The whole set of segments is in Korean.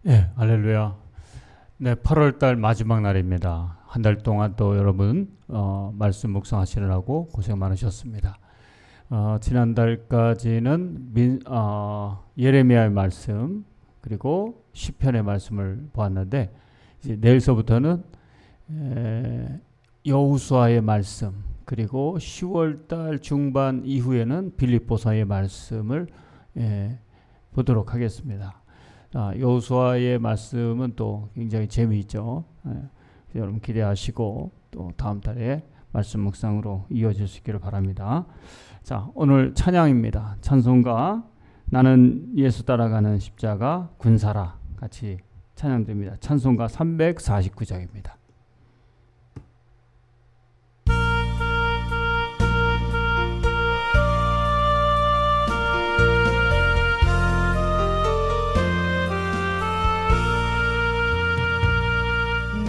예, 할렐루야. 네, 8월달 마지막 날입니다. 한 달 동안 또 여러분 말씀 묵상하시느라고 고생 많으셨습니다. 지난달까지는 예레미야의 말씀 그리고 시편의 말씀을 보았는데 이제 내일서부터는 여호수아의 말씀 그리고 10월달 중반 이후에는 빌립보서의 말씀을 보도록 하겠습니다. 여호수아의 말씀은 또 굉장히 재미있죠. 여러분 기대하시고 또 다음 달에 말씀 묵상으로 이어질 수 있기를 바랍니다. 자, 오늘 찬양입니다. 찬송가 나는 예수 따라가는 십자가 군사라 같이 찬양됩니다. 찬송가 349장입니다.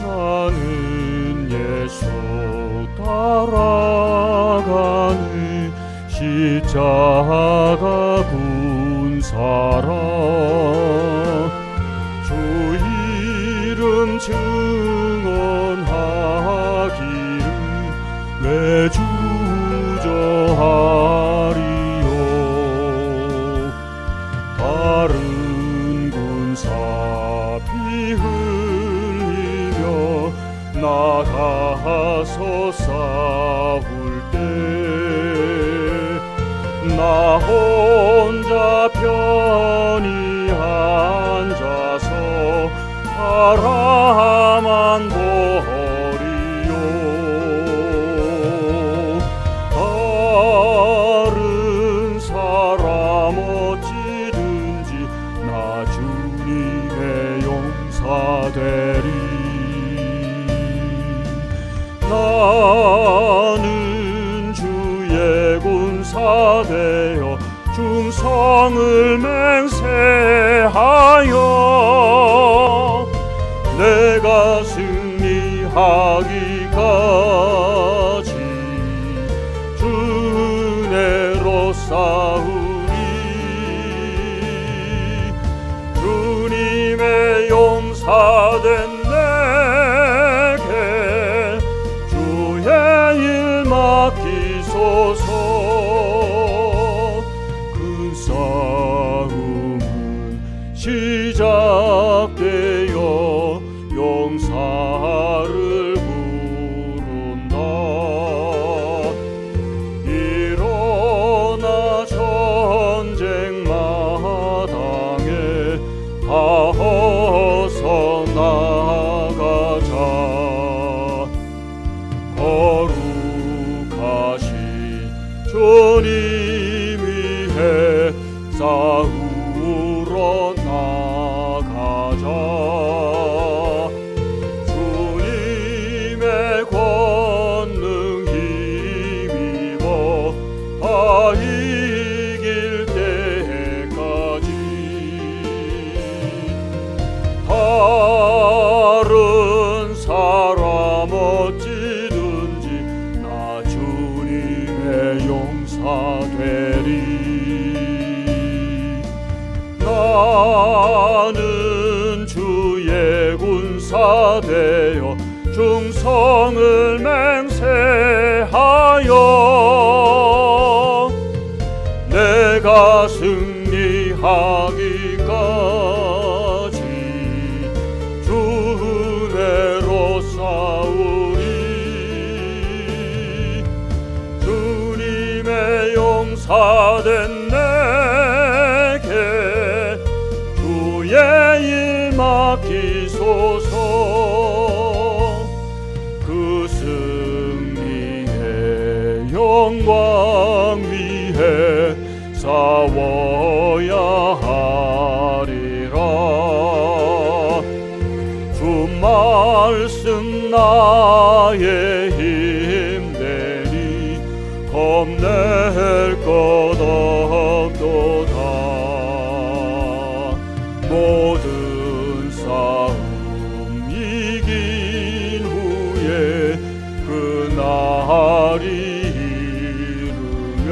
나는 예수 따라가는 십자가 군사라 주 이름 증언하기를 왜 주저하리요. 다른 군사 피 흘리며 나가서 싸울 때 나 혼자 편히 앉아서 바라만 보리요. 다른 사람 어찌든지 나 주님의 용사되리. 나는 주의 군사 되어 충성을 맹세하여 내가 승리하기까지 주 은혜로 싸우리. 주님의 용사된 맡기소서. 그 싸움은 시작되어 용사를 부른다. 일어나 전쟁 마당에 다 어서 나가자. 주님 위해 싸우러 나가자. 주님의 권능 힘입어 다 이길 때까지. 다른 사람 어찌든지 나 주님의 용사되리. 나는 주의 군사 되어 충성을 맹세하여 내가 승리하기까지 주 은혜로 싸우리. 주님의 용사된 내게 주의 일 맡기소서. 그 승리의 영광 위해 싸워야 하리라. 주 말씀 나의 힘되니 겁낼 것 없도다. 모든 싸움 이긴 후에 그 날이 이르면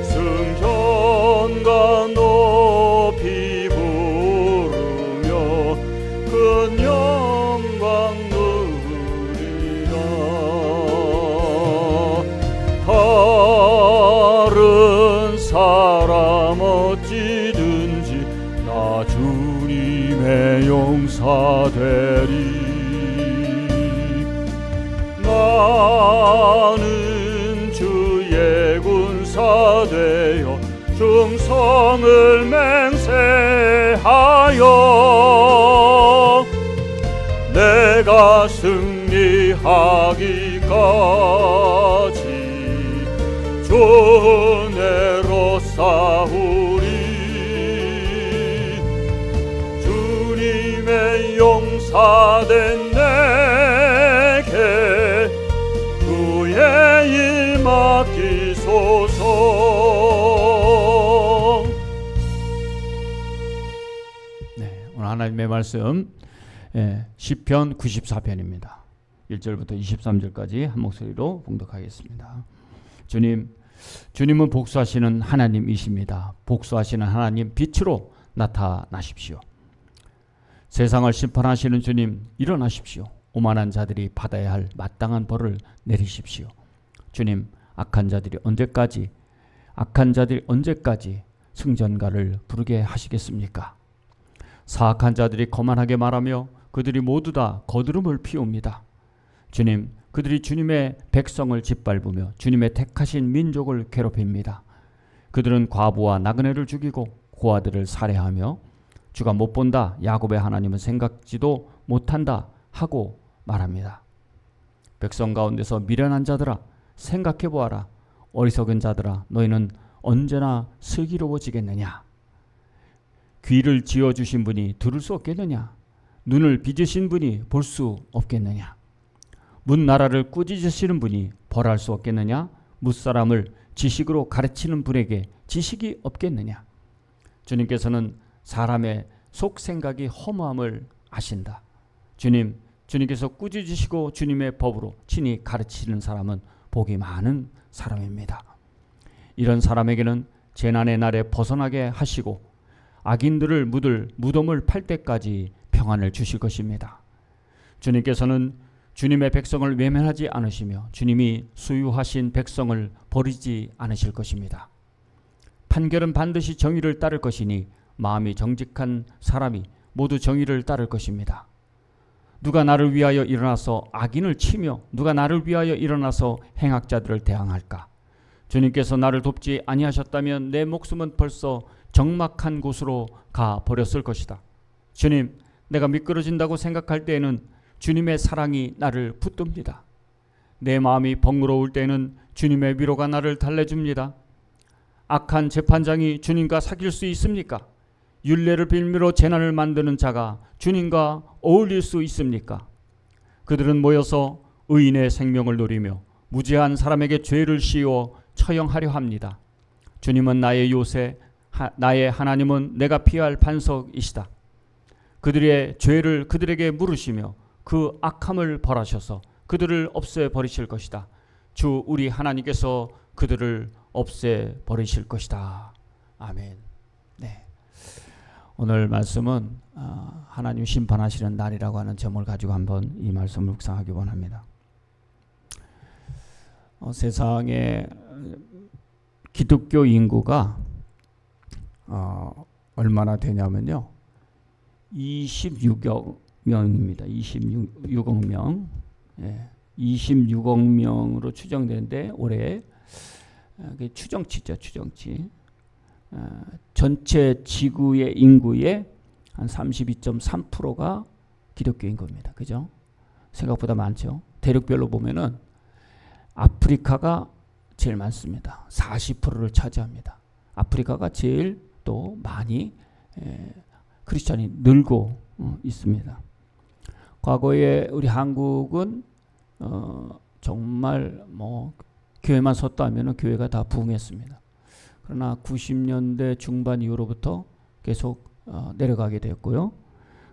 승전가 높이 부르 다른 사람 어찌든지 나 주님의 용사되리. 나는 주의 군사 되어 충성을 맹세하여 내가 승리하기까지 주내로 싸우리. 주님의 용사된 내게 주의 일 맡기소서. 네, 오늘 하나님의 말씀 시편 94편입니다. 1절부터 23절까지 한 목소리로 봉독하겠습니다. 주님은 복수하시는 하나님이십니다. 복수하시는 하나님 빛으로 나타나십시오. 세상을 심판하시는 주님 일어나십시오. 오만한 자들이 받아야 할 마땅한 벌을 내리십시오. 주님, 악한 자들이 언제까지 승전가를 부르게 하시겠습니까? 사악한 자들이 거만하게 말하며 그들이 모두 다 거드름을 피웁니다. 주님, 그들이 주님의 백성을 짓밟으며 주님의 택하신 민족을 괴롭힙니다. 그들은 과부와 나그네를 죽이고 고아들을 살해하며 주가 못 본다, 야곱의 하나님은 생각지도 못한다 하고 말합니다. 백성 가운데서 미련한 자들아 생각해 보아라. 어리석은 자들아 너희는 언제나 슬기로워지겠느냐? 귀를 지어주신 분이 들을 수 없겠느냐? 눈을 빚으신 분이 볼 수 없겠느냐? 뭇나라를 꾸짖으시는 분이 벌할 수 없겠느냐? 뭇사람을 지식으로 가르치는 분에게 지식이 없겠느냐? 주님께서는 사람의 속 생각이 허무함을 아신다. 주님께서 꾸짖으시고 주님의 법으로 친히 가르치는 사람은 복이 많은 사람입니다. 이런 사람에게는 재난의 날에 벗어나게 하시고 악인들을 묻을 무덤을 팔 때까지 평안을 주실 것입니다. 주님께서는 주님의 백성을 외면하지 않으시며 주님이 수유하신 백성을 버리지 않으실 것입니다. 판결은 반드시 정의를 따를 것이니 마음이 정직한 사람이 모두 정의를 따를 것입니다. 누가 나를 위하여 일어나서 악인을 치며 누가 나를 위하여 일어나서 행악자들을 대항할까? 주님께서 나를 돕지 아니하셨다면 내 목숨은 벌써 적막한 곳으로 가 버렸을 것이다. 주님, 내가 미끄러진다고 생각할 때에는 주님의 사랑이 나를 붙듭니다. 내 마음이 번거로울 때에는 주님의 위로가 나를 달래줍니다. 악한 재판장이 주님과 사귈 수 있습니까? 율례를 빌미로 재난을 만드는 자가 주님과 어울릴 수 있습니까? 그들은 모여서 의인의 생명을 노리며 무죄한 사람에게 죄를 씌워 처형하려 합니다. 주님은 나의 요새, 나의 하나님은 내가 피할 반석이시다. 그들의 죄를 그들에게 물으시며 그 악함을 벌하셔서 그들을 없애버리실 것이다. 주 우리 하나님께서 그들을 없애버리실 것이다. 아멘. 네. 오늘 말씀은 하나님 심판하시는 날이라고 하는 제목을 가지고 한번 이 말씀을 묵상하기 원합니다. 세상에 기독교 인구가 얼마나 되냐면요, 26억 명입니다. 26억 명. 26억 명으로 추정되는데 올해 추정치죠, 추정치. 전체 지구의 인구의 한 32.3%가 기독교 인구입니다. 그죠? 생각보다 많죠. 대륙별로 보면은 아프리카가 제일 많습니다. 40%를 차지합니다. 아프리카가 제일 또 많이 크리스찬이 늘고 있습니다. 과거에 우리 한국은 정말 뭐 교회만 섰다 하면은 교회가 다 부흥했습니다. 그러나 90년대 중반 이후로부터 계속 내려가게 되었고요.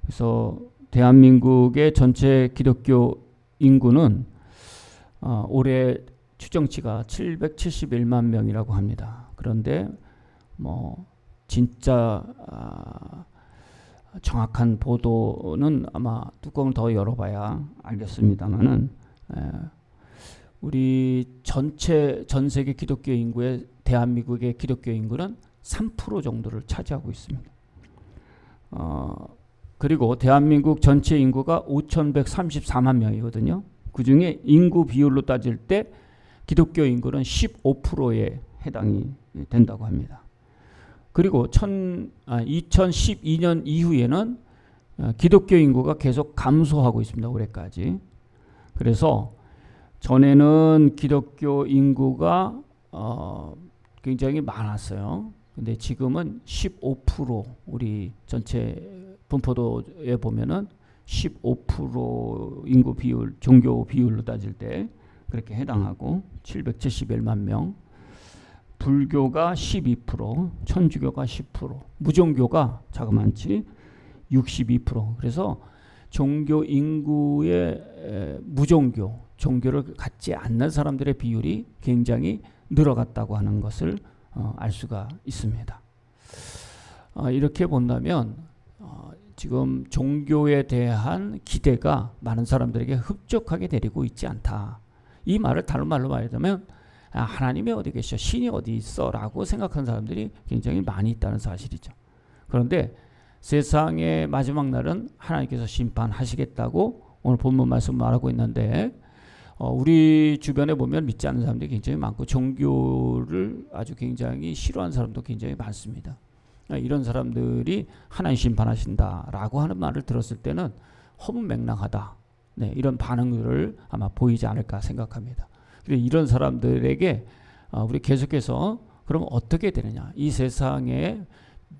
그래서 대한민국의 전체 기독교 인구는 올해 추정치가 771만 명이라고 합니다. 그런데 뭐 진짜 정확한 보도는 아마 뚜껑을 더 열어봐야 알겠습니다만은 우리 전 세계 기독교 인구의 대한민국의 기독교 인구는 3% 정도를 차지하고 있습니다. 그리고 대한민국 전체 인구가 5,134만 명이거든요. 그 중에 인구 비율로 따질 때 기독교 인구는 15%에 해당이 된다고 합니다. 그리고 2012년 이후에는 기독교 인구가 계속 감소하고 있습니다. 올해까지. 그래서 전에는 기독교 인구가 굉장히 많았어요. 근데 지금은 15% 우리 전체 분포도에 보면은 15% 인구 비율, 종교 비율로 따질 때 그렇게 해당하고 771만 명, 불교가 12%, 천주교가 10%, 무종교가 자그만치 62%. 그래서 종교 인구의 무종교, 종교를 갖지 않는 사람들의 비율이 굉장히 늘어갔다고 하는 것을 알 수가 있습니다. 이렇게 본다면 지금 종교에 대한 기대가 많은 사람들에게 흡족하게 되고 있지 않다. 이 말을 다른 말로 말하자면 하나님이 어디 계셔? 신이 어디 있어? 라고 생각하는 사람들이 굉장히 많이 있다는 사실이죠. 그런데 세상의 마지막 날은 하나님께서 심판하시겠다고 오늘 본문 말씀 말하고 있는데 우리 주변에 보면 믿지 않는 사람들이 굉장히 많고 종교를 아주 굉장히 싫어하는 사람도 굉장히 많습니다. 이런 사람들이 하나님 심판하신다라고 하는 말을 들었을 때는 허무맹랑하다. 네, 이런 반응을 아마 보이지 않을까 생각합니다. 이런 사람들에게 우리 계속해서 그럼 어떻게 되느냐? 이 세상에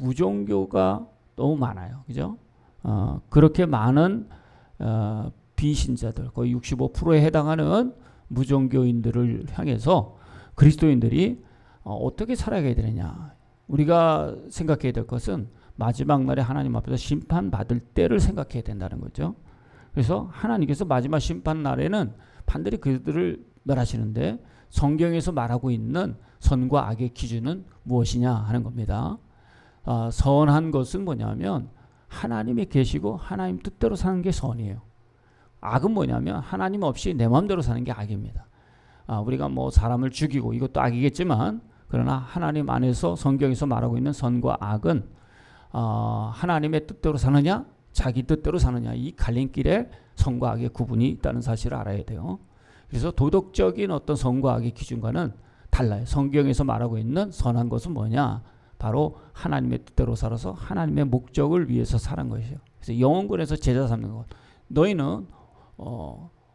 무종교가 너무 많아요. 그죠? 그렇게 많은 비신자들, 거의 65%에 해당하는 무종교인들을 향해서 그리스도인들이 어떻게 살아가야 되느냐? 우리가 생각해야 될 것은 마지막 날에 하나님 앞에서 심판받을 때를 생각해야 된다는 거죠. 그래서 하나님께서 마지막 심판 날에는 반드시 그들을 멸하시는데 성경에서 말하고 있는 선과 악의 기준은 무엇이냐 하는 겁니다. 선한 것은 뭐냐면 하나님이 계시고 하나님 뜻대로 사는 게 선이에요. 악은 뭐냐면 하나님 없이 내 마음대로 사는 게 악입니다. 우리가 뭐 사람을 죽이고 이것도 악이겠지만 그러나 하나님 안에서 성경에서 말하고 있는 선과 악은 하나님의 뜻대로 사느냐 자기 뜻대로 사느냐 이 갈림길에 선과 악의 구분이 있다는 사실을 알아야 돼요. 그래서 도덕적인 어떤 선과 악의 기준과는 달라요. 성경에서 말하고 있는 선한 것은 뭐냐? 바로 하나님의 뜻대로 살아서 하나님의 목적을 위해서 사는 것이에요. 그래서 영혼권에서 제자 삼는 것. 너희는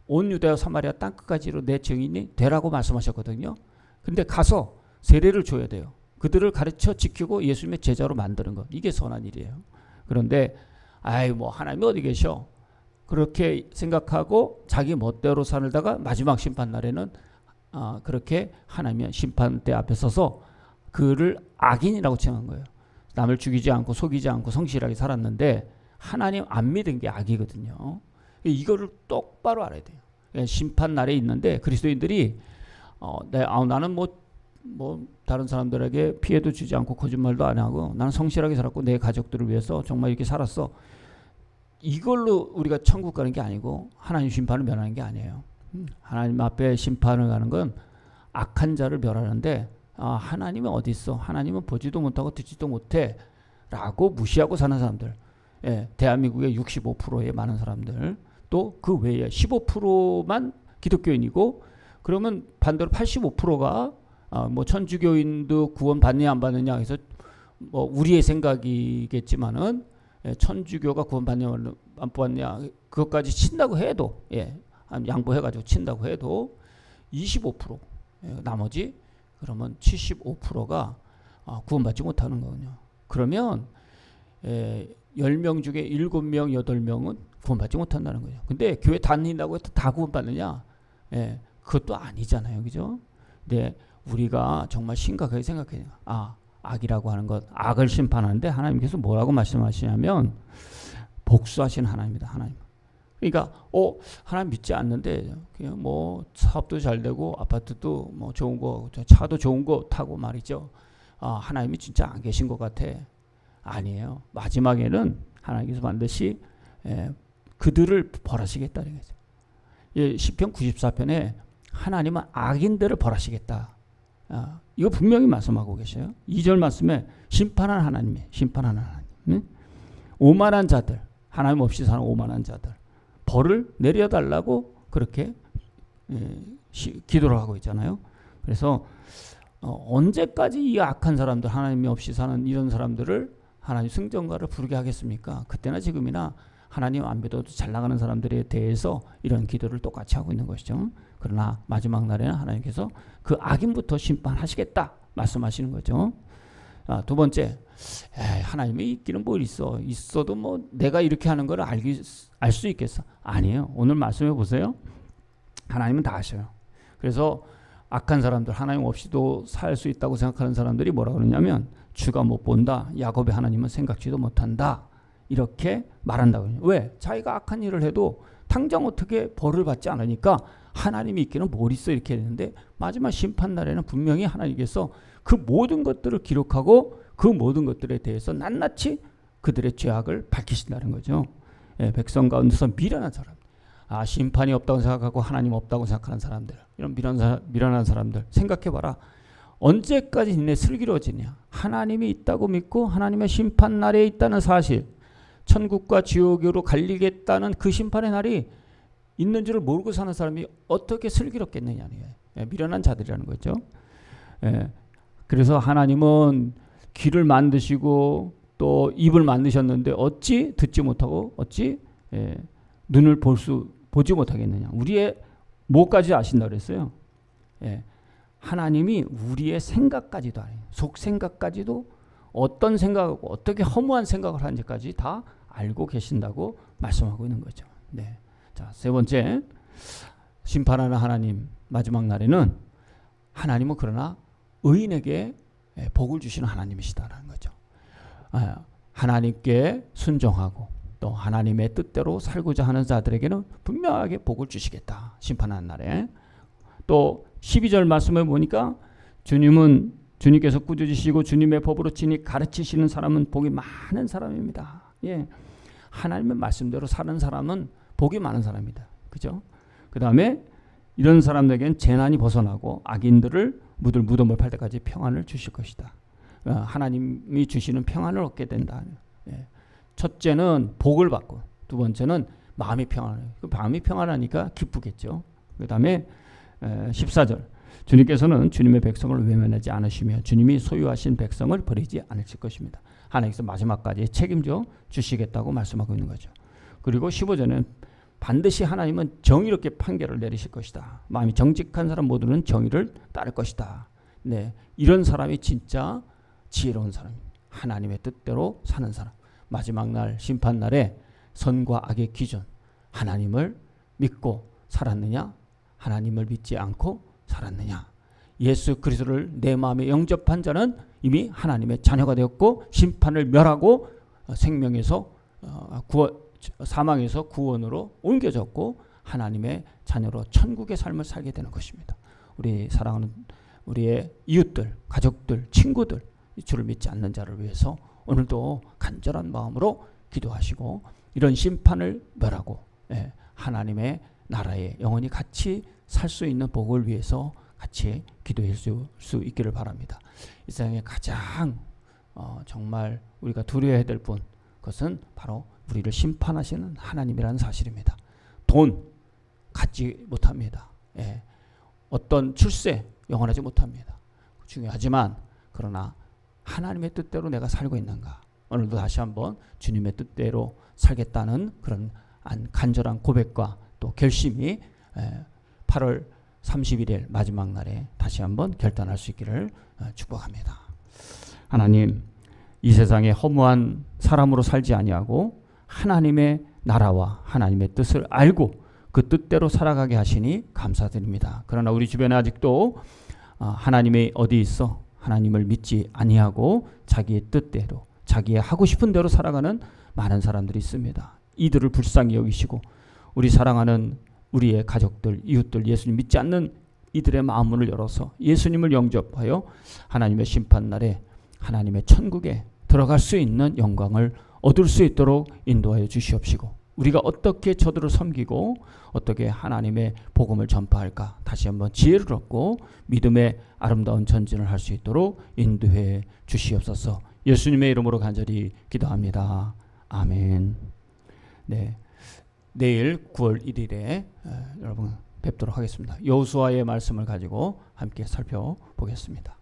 온 유대와 사마리아 땅끝까지로 내 증인이 되라고 말씀하셨거든요. 근데 가서 세례를 줘야 돼요. 그들을 가르쳐 지키고 예수님의 제자로 만드는 것. 이게 선한 일이에요. 그런데 뭐 하나님이 어디 계셔? 그렇게 생각하고 자기 멋대로 살다가 마지막 심판 날에는 그렇게 하나님의 심판대 앞에 서서 그를 악인이라고 칭한 거예요. 남을 죽이지 않고 속이지 않고 성실하게 살았는데 하나님 안 믿은 게 악이거든요. 이거를 똑바로 알아야 돼요. 심판 날에 있는데 그리스도인들이 나는 뭐 다른 사람들에게 피해도 주지 않고 거짓말도 안 하고 나는 성실하게 살았고 내 가족들을 위해서 정말 이렇게 살았어. 이걸로 우리가 천국 가는 게 아니고 하나님 심판을 면하는 게 아니에요. 하나님 앞에 심판을 가는 건 악한 자를 멸하는데 하나님은 어디 있어? 하나님은 보지도 못하고 듣지도 못해 라고 무시하고 사는 사람들. 대한민국의 65%의 많은 사람들 또 그 외에 15%만 기독교인이고 그러면 반대로 85%가 뭐 천주교인도 구원 받느냐 안 받느냐 해서 뭐 우리의 생각이겠지만은 천주교가 구원 받느냐 안 받느냐 그것까지 친다고 해도 양보해가지고 친다고 해도 25% 나머지 그러면 75%가 구원받지 못하는 거군요. 그러면 10명 중에 7명, 8명은 구원받지 못한다는 거죠. 근데 교회 다닌다고 해서 다 구원받느냐? 그것도 아니잖아요. 그죠? 근데 우리가 정말 심각하게 생각해요. 악이라고 하는 것, 악을 심판하는데 하나님께서 뭐라고 말씀하시냐면 복수하신 하나님입니다. 하나님. 그러니까 하나님 믿지 않는데 그냥 뭐 사업도 잘 되고 아파트도 뭐 좋은 거, 차도 좋은 거 타고 말이죠. 하나님이 진짜 안 계신 것 같아. 아니에요. 마지막에는 하나님께서 반드시 그들을 벌하시겠다는 거죠. 시편 94편에 하나님은 악인들을 벌하시겠다. 이거 분명히 말씀하고 계셔요. 2절 말씀에 심판하는 하나님이에요. 심판하는 하나님. 오만한 자들, 하나님 없이 사는 오만한 자들 벌을 내려달라고 그렇게 기도를 하고 있잖아요. 그래서 언제까지 이 악한 사람들, 하나님이 없이 사는 이런 사람들을 하나님 승전가를 부르게 하겠습니까? 그때나 지금이나 하나님 안 믿어도 잘 나가는 사람들에 대해서 이런 기도를 똑같이 하고 있는 것이죠. 그러나 마지막 날에는 하나님께서 그 악인부터 심판하시겠다 말씀하시는 거죠. 두 번째, 하나님의 있기는 뭘 있어도 뭐 내가 이렇게 하는 걸 알 수 있겠어? 아니에요. 오늘 말씀해 보세요. 하나님은 다 아셔요. 그래서 악한 사람들, 하나님 없이도 살 수 있다고 생각하는 사람들이 뭐라 그러냐면 주가 못 본다. 야곱의 하나님은 생각지도 못한다. 이렇게 말한다고요. 왜? 자기가 악한 일을 해도 당장 어떻게 벌을 받지 않으니까 하나님이 있기는 뭘 있어 이렇게 했는데 마지막 심판날에는 분명히 하나님께서 그 모든 것들을 기록하고 그 모든 것들에 대해서 낱낱이 그들의 죄악을 밝히신다는 거죠. 백성 가운데서 미련한 사람, 심판이 없다고 생각하고 하나님 없다고 생각하는 사람들, 이런 미련한 사람들 생각해봐라. 언제까지 니네 슬기로 지냐? 하나님이 있다고 믿고 하나님의 심판날에 있다는 사실, 천국과 지옥으로 갈리겠다는 그 심판의 날이 있는 줄을 모르고 사는 사람이 어떻게 슬기롭겠느냐는 미련한 자들이라는 거죠. 그래서 하나님은 귀를 만드시고 또 입을 만드셨는데 어찌 듣지 못하고 어찌 눈을 보지 못하겠느냐. 우리의 뭐까지 아신다 그랬어요. 하나님이 우리의 생각까지도 알아요. 속생각까지도 어떤 생각하고 어떻게 허무한 생각을 하는지까지 다 알고 계신다고 말씀하고 있는 거죠. 네. 자, 세 번째, 심판하는 하나님 마지막 날에는 하나님은 그러나 의인에게 복을 주시는 하나님이시다라는 거죠. 하나님께 순종하고 또 하나님의 뜻대로 살고자 하는 자들에게는 분명하게 복을 주시겠다. 심판하는 날에. 또 12절 말씀을 보니까 주님께서 꾸짖으시고 주님의 법으로 친히 가르치시는 사람은 복이 많은 사람입니다. 하나님의 말씀대로 사는 사람은 복이 많은 사람이다. 그죠? 그 다음에 이런 사람들에게는 재난이 벗어나고 악인들을 묻을 무덤을 팔 때까지 평안을 주실 것이다. 하나님이 주시는 평안을 얻게 된다. 첫째는 복을 받고 두 번째는 마음이 평안해요. 마음이 평안하니까 기쁘겠죠. 그 다음에 14절, 주님께서는 주님의 백성을 외면하지 않으시며 주님이 소유하신 백성을 버리지 않으실 것입니다. 하나님께서 마지막까지 책임져 주시겠다고 말씀하고 있는 거죠. 그리고 15절은 반드시 하나님은 정의롭게 판결을 내리실 것이다. 마음이 정직한 사람 모두는 정의를 따를 것이다. 이런 사람이 진짜 지혜로운 사람입니다. 하나님의 뜻대로 사는 사람. 마지막 날 심판날에 선과 악의 기준, 하나님을 믿고 살았느냐, 하나님을 믿지 않고 살았느냐. 예수 그리스도를 내 마음에 영접한 자는 이미 하나님의 자녀가 되었고 심판을 멸하고 생명에서 사망에서 구원으로 옮겨졌고 하나님의 자녀로 천국의 삶을 살게 되는 것입니다. 우리 사랑하는 우리의 이웃들, 가족들, 친구들, 주를 믿지 않는 자를 위해서 오늘도 간절한 마음으로 기도하시고 이런 심판을 멸하고 하나님의 나라에 영원히 같이 살 수 있는 복을 위해서 같이 기도할 수 있기를 바랍니다. 이 세상에 가장 정말 우리가 두려워해야 될 분, 그것은 바로 우리를 심판하시는 하나님이라는 사실입니다. 돈 갖지 못합니다. 어떤 출세 영원하지 못합니다. 중요하지만 그러나 하나님의 뜻대로 내가 살고 있는가. 오늘도 다시 한번 주님의 뜻대로 살겠다는 그런 간절한 고백과 또 결심이 8월 31일 마지막 날에 다시 한번 결단할 수 있기를 축복합니다. 하나님, 이 세상에 허무한 사람으로 살지 아니하고 하나님의 나라와 하나님의 뜻을 알고 그 뜻대로 살아가게 하시니 감사드립니다. 그러나 우리 주변에 아직도 하나님이 어디 있어? 하나님을 믿지 아니하고 자기의 뜻대로 자기의 하고 싶은 대로 살아가는 많은 사람들이 있습니다. 이들을 불쌍히 여기시고 우리 사랑하는 우리의 가족들, 이웃들, 예수님 믿지 않는 이들의 마음문을 열어서 예수님을 영접하여 하나님의 심판날에 하나님의 천국에 들어갈 수 있는 영광을 얻을 수 있도록 인도하여 주시옵시고 우리가 어떻게 저들을 섬기고 어떻게 하나님의 복음을 전파할까 다시 한번 지혜를 얻고 믿음의 아름다운 전진을 할 수 있도록 인도해 주시옵소서. 예수님의 이름으로 간절히 기도합니다. 아멘. 네, 내일 9월 1일에 여러분 뵙도록 하겠습니다. 여호수아의 말씀을 가지고 함께 살펴보겠습니다.